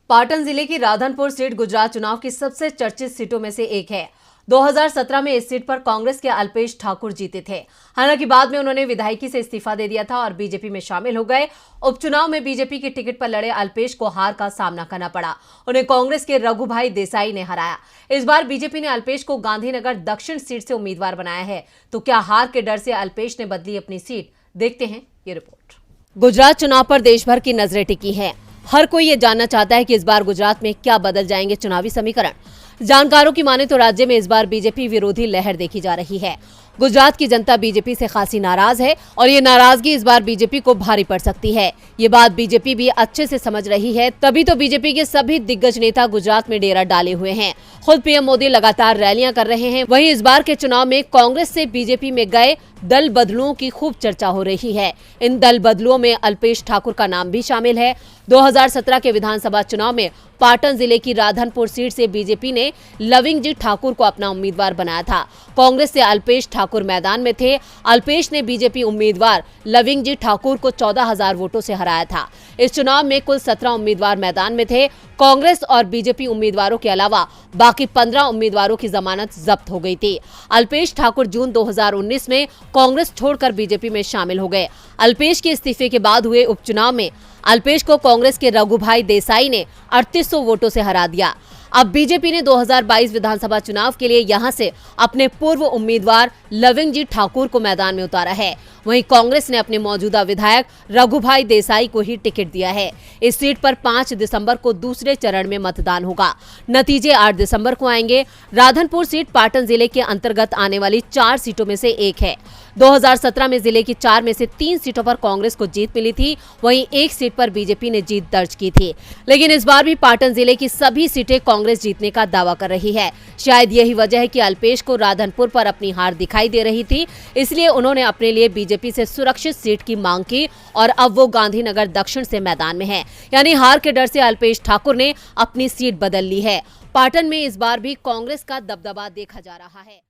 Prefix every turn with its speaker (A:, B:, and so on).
A: पाटन जिले की राधनपुर सीट गुजरात चुनाव की सबसे चर्चित सीटों में से एक है। 2017 में इस सीट पर कांग्रेस के अल्पेश ठाकुर जीते थे। हालांकि बाद में उन्होंने विधायकी से इस्तीफा दे दिया था और बीजेपी में शामिल हो गए। उपचुनाव में बीजेपी की टिकट पर लड़े अल्पेश को हार का सामना करना पड़ा। उन्हें कांग्रेस के रघुभाई देसाई ने हराया। इस बार बीजेपी ने अल्पेश को गांधीनगर दक्षिण सीट से उम्मीदवार बनाया है। तो क्या हार के डर से अल्पेश ने बदली अपनी सीट? देखते हैं ये रिपोर्ट। गुजरात चुनाव पर देश भर की नजरें टिकी हैं। हर कोई ये जानना चाहता है कि इस बार गुजरात में क्या बदल जाएंगे चुनावी समीकरण। जानकारों की माने तो राज्य में इस बार बीजेपी विरोधी लहर देखी जा रही है। गुजरात की जनता बीजेपी से खासी नाराज है और ये नाराजगी इस बार बीजेपी को भारी पड़ सकती है। ये बात बीजेपी भी अच्छे से समझ रही है, तभी तो बीजेपी के सभी दिग्गज नेता गुजरात में डेरा डाले हुए हैं। खुद पीएम मोदी लगातार रैलियां कर रहे हैं। वहीं इस बार के चुनाव में कांग्रेस से बीजेपी में गए दल बदलुओं की खूब चर्चा हो रही है। इन दल बदलुओं में अल्पेश ठाकुर का नाम भी शामिल है। 2017 के विधानसभा चुनाव में पाटन जिले की राधनपुर सीट से बीजेपी ने लविंग जी ठाकुर को अपना उम्मीदवार बनाया था। कांग्रेस से अल्पेश ठाकुर मैदान में थे। अल्पेश ने बीजेपी उम्मीदवार लविंग जी ठाकुर को 14,000 वोटों से हराया था। इस चुनाव में कुल 17 उम्मीदवार मैदान में थे। कांग्रेस और बीजेपी उम्मीदवारों के अलावा बाकी 15 उम्मीदवारों की जमानत जब्त हो गई थी। अल्पेश ठाकुर जून 2019 में कांग्रेस छोड़कर बीजेपी में शामिल हो गए। अल्पेश के इस्तीफे के बाद हुए उपचुनाव में अल्पेश को कांग्रेस के रघुभाई देसाई ने 3800 वोटों से हरा दिया। अब बीजेपी ने 2022 विधानसभा चुनाव के लिए यहां से अपने पूर्व उम्मीदवार लविंग जी ठाकुर को मैदान में उतारा है। वहीं कांग्रेस ने अपने मौजूदा विधायक रघुभाई देसाई को ही टिकट दिया है। इस सीट पर 5 दिसंबर को दूसरे चरण में मतदान होगा। नतीजे 8 दिसंबर को आएंगे। राधनपुर सीट पाटन जिले के अंतर्गत आने वाली 4 सीटों में से एक है। 2017 में जिले की 4 में से 3 सीटों पर कांग्रेस को जीत मिली थी। वहीं एक सीट पर बीजेपी ने जीत दर्ज की थी। लेकिन इस बार भी पाटन जिले की सभी सीटें कांग्रेस जीतने का दावा कर रही है। शायद यही वजह है कि अल्पेश को राधनपुर पर अपनी हार दिखाई दे रही थी, इसलिए उन्होंने अपने लिए बीजेपी से सुरक्षित सीट की मांग की और अब वो गांधीनगर दक्षिण से मैदान में है। यानी हार के डर से अल्पेश ठाकुर ने अपनी सीट बदल ली है। पाटन में इस बार भी कांग्रेस का दबदबा देखा जा रहा है।